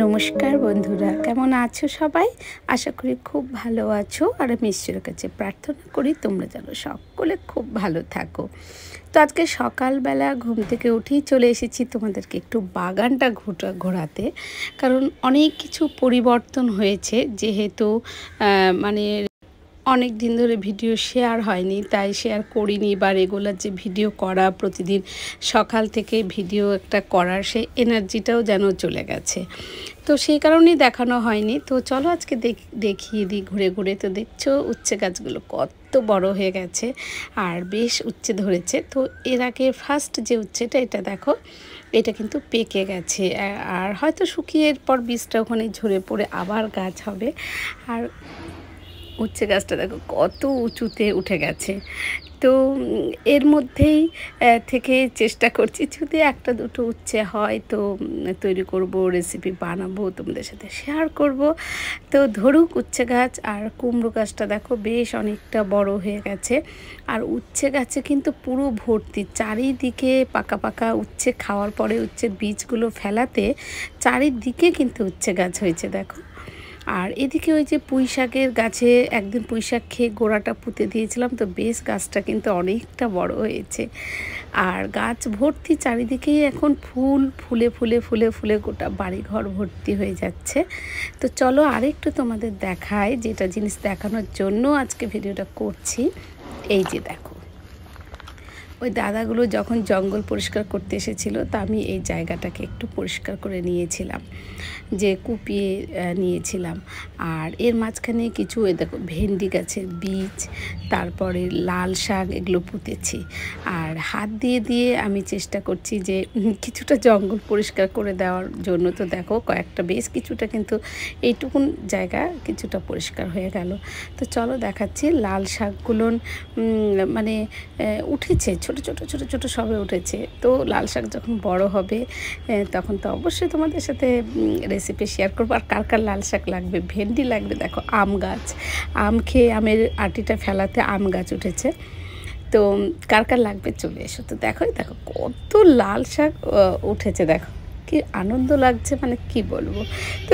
নমস্কার বন্ধুরা, কেমন আছো সবাই? আশা করি খুব ভালো আছো। আর আমি ঈশ্বরের কাছে প্রার্থনা করি তোমরা যেন সকলে খুব ভালো থাকো। তো আজকে সকালবেলা ঘুম থেকে উঠেই চলে এসেছি তোমাদেরকে একটু বাগানটা ঘোরাতে, কারণ অনেক কিছু পরিবর্তন হয়েছে। যেহেতু মানে অনেক দিন ধরে ভিডিও শেয়ার হয়নি, তাই শেয়ার করিনি, বা রেগুলার যে ভিডিও করা প্রতিদিন সকাল থেকে ভিডিও একটা করার সেই এনার্জিটাও যেন চলে গেছে। তো সেই কারণেই দেখানো হয়নি। তো চলো আজকে দেখিয়ে দিই ঘুরে ঘুরে। তো দেখছো উচ্ছে গাছগুলো কত বড় হয়ে গেছে আর বেশ উচ্ছে ধরেছে। তো এর আগে ফার্স্ট যে উচ্ছেটা, এটা দেখো, এটা কিন্তু পেকে গেছে আর হয়তো শুকিয়ে এরপর বীজটা ওখানে ঝরে পড়ে আবার গাছ হবে। আর উচ্ছে গাছটা দেখো কত উঁচুতে উঠে গেছে। তো এর মধ্যেই থেকে চেষ্টা করছি, যদি একটা দুটো উচ্ছে হয় তো তৈরি করব, রেসিপি বানাবো, তোমাদের সাথে শেয়ার করব। তো ধরুক উচ্ছে গাছ। আর কুমড়ো গাছটা দেখো বেশ অনেকটা বড় হয়ে গেছে। আর উচ্ছে গাছে কিন্তু পুরো ভর্তি, চারিদিকে পাকা পাকা উচ্ছে। খাওয়ার পরে উচ্ছের বীজগুলো ফেলাতে চারিদিকে কিন্তু উচ্ছে গাছ হয়েছে দেখো। আর এদিকে ওই যে পুঁই শাকের গাছে একদিন পুঁই শাক খেয়ে গোড়াটা পুঁতে দিয়েছিলাম, তো বেশ গাছটা কিন্তু অনেকটা বড় হয়েছে। আর গাছ ভর্তি চারিদিকেই এখন ফুলে ফুলে ফুলে ফুলে গোটা বাড়িঘর ভর্তি হয়ে যাচ্ছে। তো চলো আরেকটু তোমাদের দেখায়, যেটা জিনিস দেখানোর জন্য আজকে ভিডিওটা করছি। এই যে দেখো, ওই দাদাগুলো যখন জঙ্গল পরিষ্কার করতে এসেছিলো, তা আমি এই জায়গাটাকে একটু পরিষ্কার করে নিয়েছিলাম, যে কুপিয়ে নিয়েছিলাম। আর এর মাঝখানে কিছু ওই দেখো ভেন্ডি গাছের বীজ, তারপরে লাল শাক, এগুলো পুঁতেছি। আর হাত দিয়ে দিয়ে আমি চেষ্টা করছি যে কিছুটা জঙ্গল পরিষ্কার করে দেওয়ার জন্য। তো দেখো কয়েকটা, বেশ কিছুটা, কিন্তু এইটুকুন জায়গা কিছুটা পরিষ্কার হয়ে গেল। তো চলো দেখাচ্ছি। লাল শাকগুলো মানে উঠেছে, ছোট ছোট ছোট ছোট সবে উঠেছে। তো লাল শাক যখন বড় হবে তখন তো অবশ্যই তোমাদের সাথে রেসিপি শেয়ার করবো। আর কার কার লাল শাক লাগবে, ভেন্ডি লাগবে, দেখো আম গাছ, আম খেয়ে আমের আটিটা ফেলাতে আম গাছ উঠেছে। তো কার কার লাগবে চলে এসো। তো দেখো কত লাল শাক উঠেছে, দেখো কি আনন্দ লাগছে, মানে কি বলবো। তো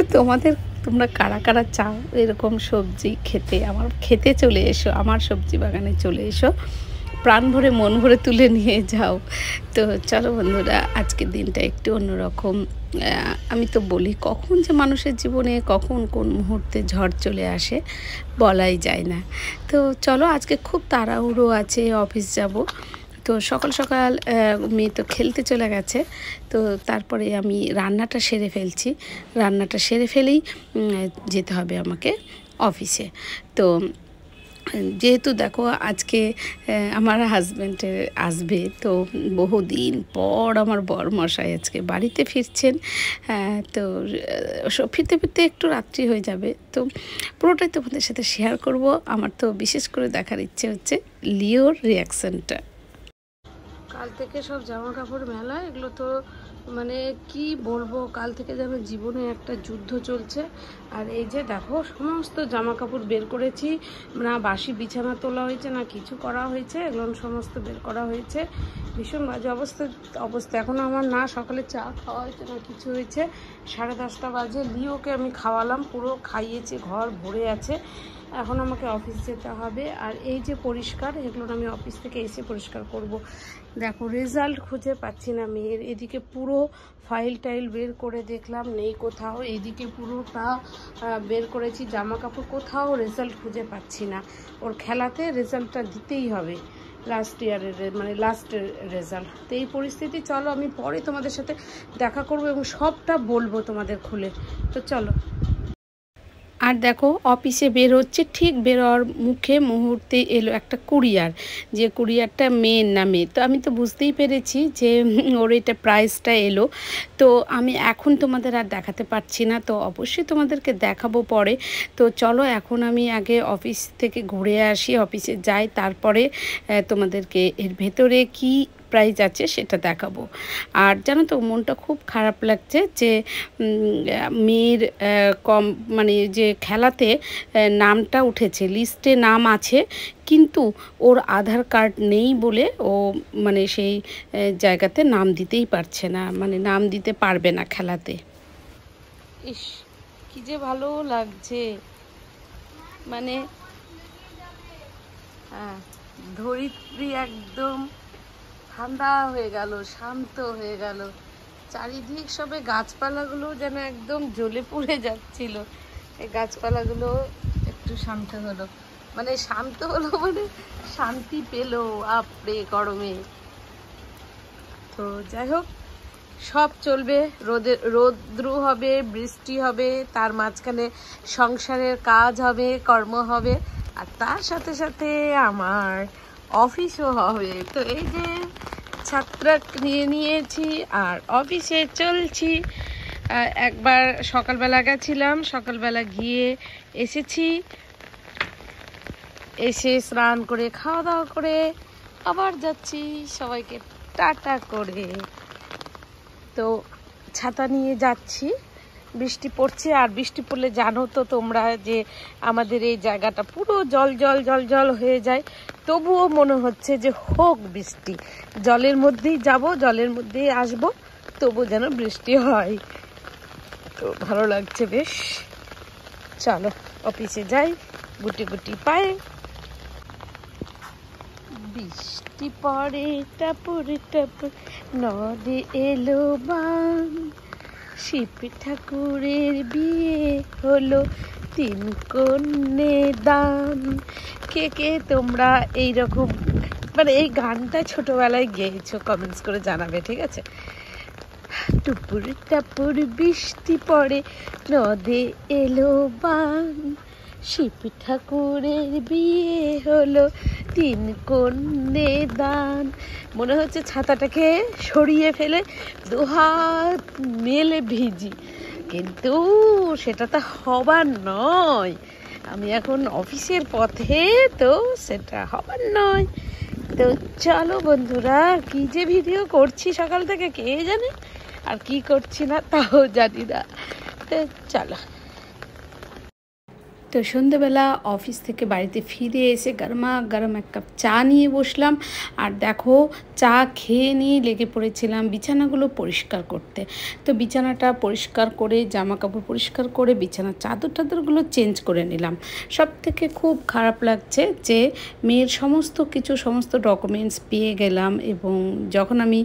তোমরা কারা কারা চাও এরকম সবজি খেতে, আমার খেতে চলে এসো, আমার সবজি বাগানে চলে এসো, প্রাণ ভরে মন ভরে তুলে নিয়ে যাও। তো চলো বন্ধুরা, আজকের দিনটা একটু অন্যরকম। আমি তো বলি, কখন যে মানুষের জীবনে কখন কোন মুহূর্তে ঝড় চলে আসে বলাই যায় না। তো চলো, আজকে খুব তাড়াহুড়ো আছে, অফিস যাব। তো সকাল সকাল মেয়ে তো খেলতে চলে গেছে। তো তারপরে আমি রান্নাটা সেরে ফেলছি। রান্নাটা সেরে ফেলেই যেতে হবে আমাকে অফিসে। তো যেহেতু দেখো আজকে আমার হাজব্যান্ডের আসবে, তো বহুদিন পর আমার বরমশাই আজকে বাড়িতে ফিরছেন। তো ফিরতে ফিরতে একটু রাত্রি হয়ে যাবে। তো পুরোটাই তোমাদের সাথে শেয়ার করব। আমার তো বিশেষ করে দেখার ইচ্ছে হচ্ছে লিওর রিয়াকশানটা। কাল থেকে সব জামা কাপড় মেলা, এগুলো তো মানে কি বলবো, কাল থেকে যেন জীবনে একটা যুদ্ধ চলছে। আর এই যে দেখো সমস্ত জামা কাপড় বের করেছি, না বাসি বিছানা তোলা হয়েছে না কিছু করা হয়েছে, এগুলো সমস্ত বের করা হয়েছে। ভীষণ বাজে অবস্থা। এখন আমার না সকালে চা খাওয়া হয়েছে না কিছু হয়েছে। 10:30 বাজে লিওকে আমি খাওয়ালাম, পুরো খাইয়েছি, ঘর ভরে আছে। এখন আমাকে অফিস যেতে হবে। আর এই যে পরিষ্কার, এগুলো আমি অফিস থেকে এসে পরিষ্কার করব। দেখো রেজাল্ট খুঁজে পাচ্ছি না মেয়ের। এদিকে পুরো ফাইল টাইল বের করে দেখলাম, নেই কোথাও। এইদিকে পুরোটা বের করেছি, জামা কাপড়, কোথাও রেজাল্ট খুঁজে পাচ্ছি না। ওর খেলাতে রেজাল্টটা দিতেই হবে, লাস্ট ইয়ারের মানে লাস্টের রেজাল্ট। তো এই পরিস্থিতি। চলো আমি পরে তোমাদের সাথে দেখা করব এবং সবটা বলবো তোমাদের খুলে। তো চলো। আর দেখো অফিসে বের হচ্ছে, ঠিক বেরোয়ার মুহূর্তে এলো একটা কুরিয়ার, যে কুরিয়ারটা মেয়ের নামে। তো আমি তো বুঝতেই পেরেছি যে ওর এটা প্রাইসটা এলো। তো আমি এখন তোমাদের আর দেখাতে পারছি না, তো অবশ্যই তোমাদেরকে দেখাবো পরে। তো চলো এখন আমি আগে অফিস থেকে ঘুরে আসি, অফিসে যাই, তারপরে তোমাদেরকে এর ভেতরে কি প্রাইজ আছে সেটা দেখাবো। আর জানো তো মনটা খুব খারাপ লাগছে যে মেয়ের মানে যে খেলাতে নামটা উঠেছে, লিস্টে নাম আছে, কিন্তু ওর আধার কার্ড নেই বলে ও মানে সেই জায়গাতে নাম দিতেই পারছে না, মানে নাম দিতে পারবে না খেলাতে। ইস কি যে ভালো লাগছে, মানে হ্যাঁ ধরিত্রী একদম ঠান্ডা হয়ে গেল, শান্ত হয়ে গেল। চারিদিক সবে গাছপালাগুলো যেন একদম জ্বলে পুড়ে যাচ্ছিল, এই গাছপালাগুলো একটু শান্ত হলো, মানে শান্ত হলো মানে শান্তি পেলো আপরে গরমে। তো যাই হোক, সব চলবে, রৌদ্র হবে, বৃষ্টি হবে, তার মাঝখানে সংসারের কাজ হবে, কর্ম হবে, আর তার সাথে সাথে আমার অফিসও হবে। তো এই যে ছাত্রাক নিয়ে নিয়েছি আর অফিসে চলছি। একবার সকালবেলা গেছিলাম, সকালবেলা গিয়ে এসেছি, এসে স্নান করে খাওয়া দাওয়া করে আবার যাচ্ছি সবাইকে টাটা করে। তো ছাতা নিয়ে যাচ্ছি, বৃষ্টি পড়ছে, আর বৃষ্টি পড়লে জানো তো তোমরা যে আমাদের এই জায়গাটা পুরো জল জল জল জল হয়ে যায়। তবুও মনে হচ্ছে যে হোক বৃষ্টি, জলের মধ্যেই যাব, জলের মধ্যেই আসব, তবু যেন বৃষ্টি হয়। তো ভালো লাগছে বেশ। চলো অফিসে যাই গুটি গুটি পায়ে। বৃষ্টি পড়ে টাপুর টাপুর, নদে এলো বান, শিব ঠাকুরের বিয়ে হলো, 3 কন্যে দান। কে কে তোমরা এইরকম মানে এই গানটা ছোটবেলায় গেয়েছো কমেন্টস করে জানাবে, ঠিক আছে? টুপুর টাপুর বৃষ্টি পড়ে, নদে এলো বান, শিব ঠাকুরের বিয়ে হলো, 3 কন্যে দান। মনে হচ্ছে ছাতাটাকে সরিয়ে ফেলে 2 হাত মেলে ভিজি, কিন্তু সেটা তো হবার নয়। আমি এখন অফিসের পথে, তো সেটা হবার নয়। তো চলো বন্ধুরা, কি যে ভিডিও করছি সকাল থেকে কে জানে, আর কি করছি না তাও জানি না। তো চলো। তো সন্ধ্যেবেলা অফিস থেকে বাড়িতে ফিরে এসে গরমা গরম এক কাপ চা নিয়ে বসলাম, আর দেখো চা খেয়ে নিয়ে লেগে পড়েছিলাম বিছানাগুলো পরিষ্কার করতে। তো বিছানাটা পরিষ্কার করে, জামা কাপড় পরিষ্কার করে, বিছানার চাদর টাদরগুলো চেঞ্জ করে নিলাম। সব থেকে খুব খারাপ লাগছে যে মেয়ের সমস্ত ডকুমেন্টস পেয়ে গেলাম, এবং যখন আমি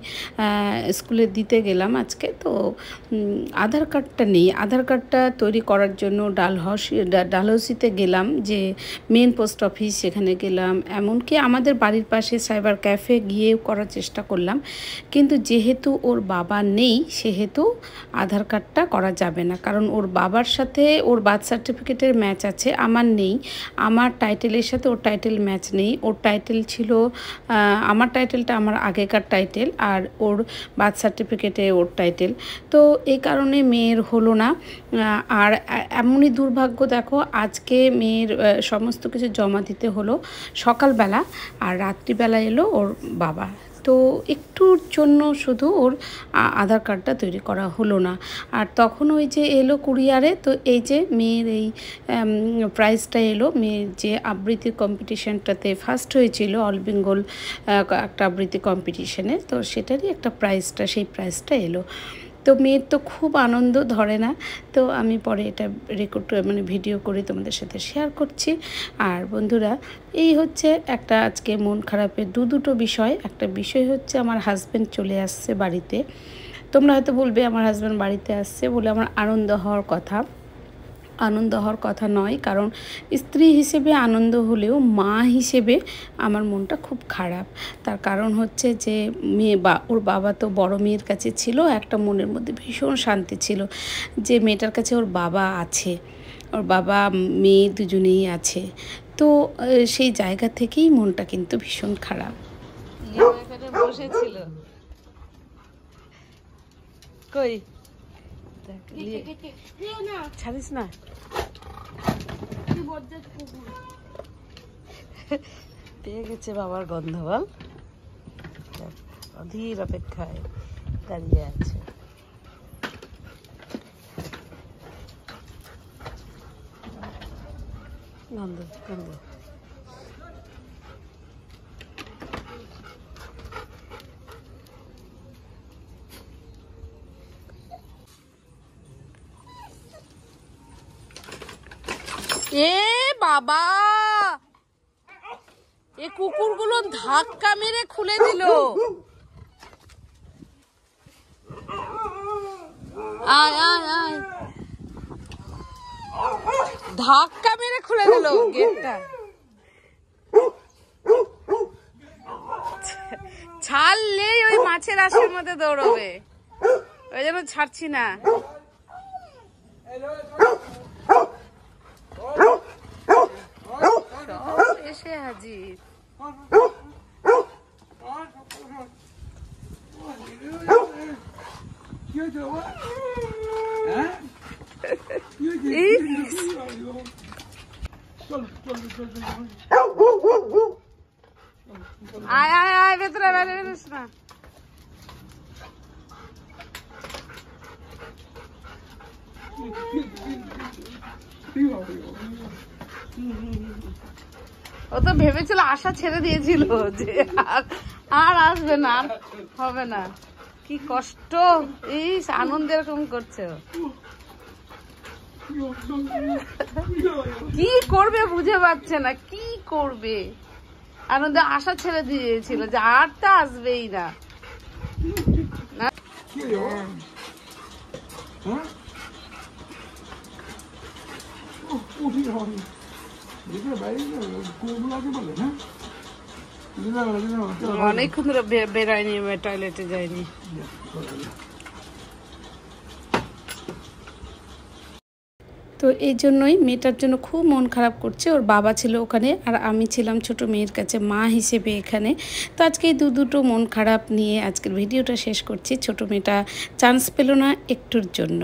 স্কুলে দিতে গেলাম আজকে, তো আধার কার্ডটা নেই। আধার কার্ডটা তৈরি করার জন্য ডালহৌসিতে গেলাম, যে মেন পোস্ট অফিস, সেখানে গেলাম। এমনকি আমাদের বাড়ির পাশে সাইবার ক্যাফে গিয়েও করার চেষ্টা করলাম, কিন্তু যেহেতু ওর বাবা নেই সেহেতু আধার কার্ডটা করা যাবে না। কারণ ওর বাবার সাথে ওর বার্থ সার্টিফিকেটের ম্যাচ আছে, আমার নেই। আমার টাইটেলের সাথে ওর টাইটেল ম্যাচ নেই। ওর টাইটেল ছিল, আমার টাইটেলটা আমার আগেকার টাইটেল, আর ওর বার্থ সার্টিফিকেটে ওর টাইটেল। তো এই কারণে মেয়ের হলো না। আর এমনই দুর্ভাগ্য, দেখো আজকে মেয়ের সমস্ত কিছু জমা দিতে হলো সকালবেলা, আর রাত্রিবেলা এলো ওর বাবা। তো একটুর জন্য শুধু ওর আধার কার্ডটা তৈরি করা হলো না। আর তখন ওই যে এলো কুরিয়ারে, তো এই যে মেয়ের এই প্রাইজটা এলো। মেয়ের যে আবৃত্তি কম্পিটিশানটাতে ফার্স্ট হয়েছিল, অল বেঙ্গল একটা আবৃত্তি কম্পিটিশানে, তো সেটারই একটা প্রাইজটা, সেই প্রাইজটা এলো। তো মেয়ের তো খুব আনন্দ ধরে না। তো আমি পরে এটা রেকর্ড ভিডিও করে তোমাদের সাথে শেয়ার করছি। আর বন্ধুরা, এই হচ্ছে একটা আজকে মন খারাপের দুটো বিষয়। একটা বিষয় হচ্ছে আমার হাজব্যান্ড চলে আসছে বাড়িতে। তোমরা হয়তো বলবে আমার হাজব্যান্ড বাড়িতে আসছে বলে আমার আনন্দ হওয়ার কথা নয়, কারণ স্ত্রী হিসেবে আনন্দ হলেও মা হিসেবে আমার মনটা খুব খারাপ। তার কারণ হচ্ছে যে ওর বাবা তো বড় মেয়ের কাছে ছিল, একটা মনের মধ্যে ভীষণ শান্তি ছিল যে মেয়েটার কাছে ওর বাবা আছে, ওর বাবা মেয়ে দুজনেই আছে। তো সেই জায়গা থেকেই মনটা কিন্তু ভীষণ খারাপ। বসেছিল কই ছাড়িস না, পেয়ে গেছে বাবার গন্ধ, বল অধীর অপেক্ষায় দাঁড়িয়ে আছে। গন্ধ গন্ধ এ বাবা, এ কুকুরগুলো ধাক্কা মেরে খুলে দিল। আয় আয় আয়, ধাক্কা মেরে খুলে দিল গেটটা। ছাড়লেই ওই মাছের আশের মধ্যে দৌড়বে, ওই জন্য ছাড়ছি না। সব এসে হাজির। আয় আয় আয়, ভেতরে বেরিস না। ও তো ভেবেছিল, আশা ছেড়ে দিয়েছিল যে আর আসবে না, আর হবে না। কি কষ্ট, এই আনন্দ এরকম করছে। কি করবে বুঝে পাচ্ছে না, কি করবে। আনন্দে আশা ছেড়ে দিয়েছিল যে আর তা আসবেই না। অনেকক্ষণ ধরে বেরোয়নি, টয়লেটে যায়নি। তো এই জন্যই মেয়েটার জন্য খুব মন খারাপ করছে। ওর বাবা ছিল ওখানে আর আমি ছিলাম ছোট মেয়ের কাছে মা হিসেবে এখানে। তো আজকে এই দুটো মন খারাপ নিয়ে আজকের ভিডিওটা শেষ করছি। ছোট মেয়েটা চান্স পেল না একটুর জন্য।